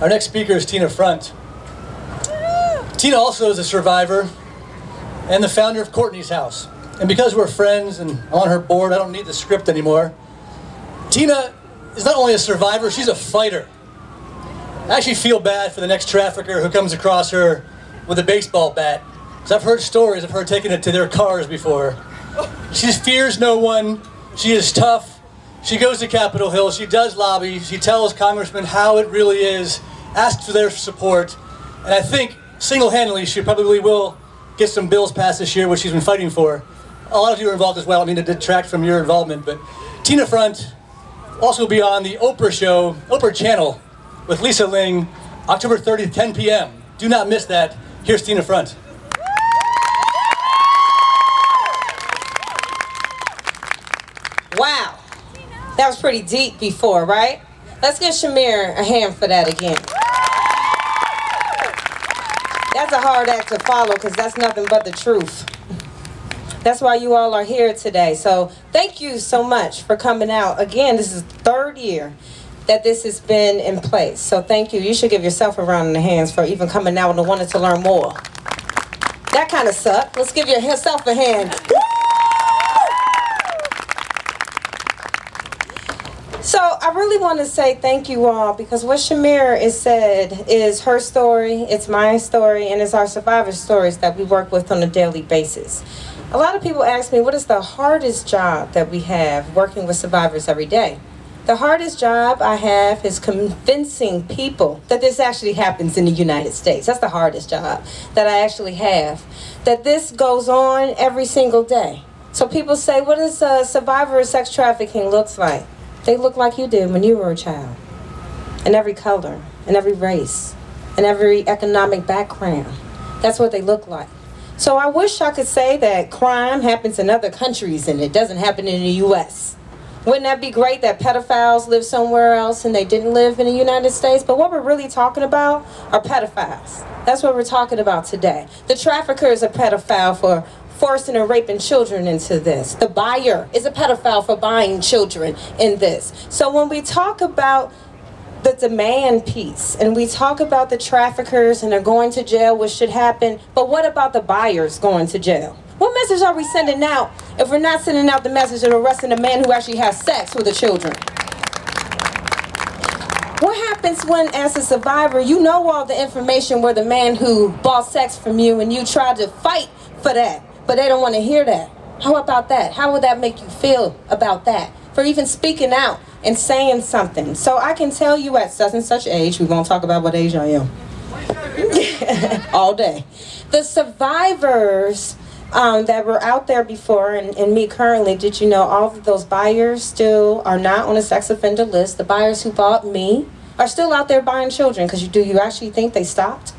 Our next speaker is Tina Frundt. Tina also is a survivor and the founder of Courtney's House. And because we're friends and I'm on her board, I don't need the script anymore. Tina is not only a survivor, she's a fighter. I actually feel bad for the next trafficker who comes across her with a baseball bat. Because I've heard stories of her taking it to their cars before. She fears no one. She is tough. She goes to Capitol Hill. She does lobby. She tells congressmen how it really is, asks for their support. And I think single-handedly she probably will get some bills passed this year, which she's been fighting for. A lot of you are involved as well. I don't mean to detract from your involvement, but Tina Frundt also will be on the Oprah show, Oprah channel, with Lisa Ling, October 30th, 10 p.m. Do not miss that. Here's Tina Frundt. Wow, that was pretty deep before, right? Let's give Shamir a hand for that again. That's a hard act to follow because that's nothing but the truth. That's why you all are here today. So thank you so much for coming out. Again, this is the third year that this has been in place. So thank you. You should give yourself a round in the hands for even coming out and wanting to learn more. That kind of sucked. Let's give yourself a hand. So I really want to say thank you all because what Shamir has said is her story, it's my story, and it's our survivor stories that we work with on a daily basis. A lot of people ask me, what is the hardest job that we have working with survivors every day? The hardest job I have is convincing people that this actually happens in the United States. That's the hardest job that I actually have. That this goes on every single day. So people say, what does a survivor of sex trafficking looks like? They look like you did when you were a child. In every color, in every race, in every economic background. That's what they look like. So I wish I could say that crime happens in other countries and it doesn't happen in the U.S. Wouldn't that be great that pedophiles live somewhere else and they didn't live in the United States? But what we're really talking about are pedophiles. That's what we're talking about today. The trafficker is a pedophile for forcing or raping children into this. The buyer is a pedophile for buying children in this. So when we talk about the demand piece and we talk about the traffickers and they're going to jail, which should happen, but what about the buyers going to jail? What message are we sending out if we're not sending out the message of arresting a man who actually has sex with the children? What happens when, as a survivor, you know all the information where the man who bought sex from you and you try to fight for that, but they don't want to hear that? How about that? How would that make you feel about that? For even speaking out and saying something. So I can tell you at such and such age, we won't talk about what age I am, all day. The survivors that were out there before, and me currently, did you know all of those buyers still are not on a sex offender list? The buyers who bought me are still out there buying children, because do you actually think they stopped?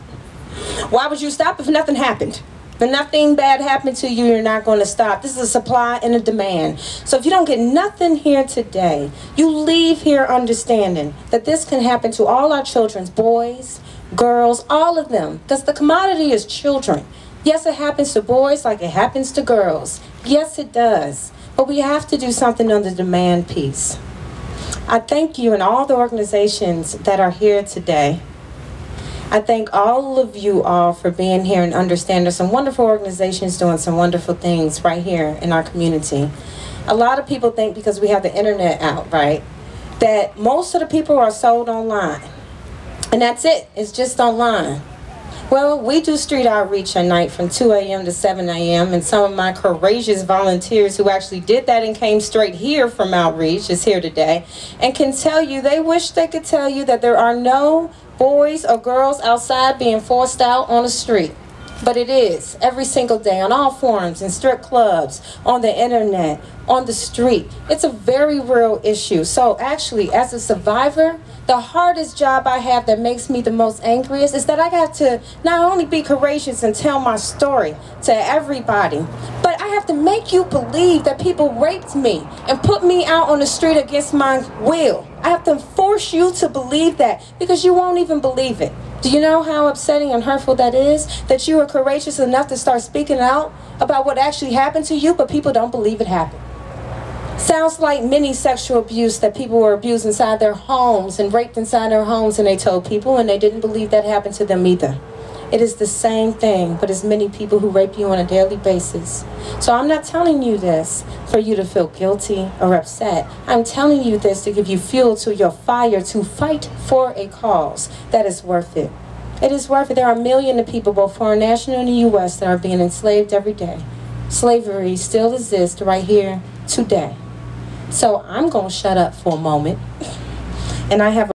Why would you stop if nothing happened? If nothing bad happened to you, you're not going to stop. This is a supply and a demand. So if you don't get nothing here today, you leave here understanding that this can happen to all our children, boys, girls, all of them. Because the commodity is children. Yes, it happens to boys like it happens to girls. Yes, it does. But we have to do something on the demand piece. I thank you and all the organizations that are here today. I thank all of you all for being here and understand there's some wonderful organizations doing some wonderful things right here in our community. A lot of people think because we have the internet out, right, that most of the people are sold online. And that's it. It's just online. Well, we do street outreach at night from 2 a.m. to 7 a.m. and some of my courageous volunteers who actually did that and came straight here from outreach is here today and can tell you, they wish they could tell you that there are no boys or girls outside being forced out on the street. But it is every single day on all forums, in strip clubs, on the internet, on the street. It's a very real issue. So actually, as a survivor, the hardest job I have that makes me the most angriest is that I got to not only be courageous and tell my story to everybody, but I have to make you believe that people raped me and put me out on the street against my will. I have to force you to believe that because you won't even believe it. Do you know how upsetting and hurtful that is? That you are courageous enough to start speaking out about what actually happened to you, but people don't believe it happened. Sounds like many sexual abuse that people were abused inside their homes and raped inside their homes, and they told people, and they didn't believe that happened to them either. It is the same thing, but it's many people who rape you on a daily basis. So I'm not telling you this for you to feel guilty or upset. I'm telling you this to give you fuel to your fire to fight for a cause that is worth it. It is worth it. There are millions of people, both foreign national and the U.S., that are being enslaved every day. Slavery still exists right here today. So I'm going to shut up for a moment, and I have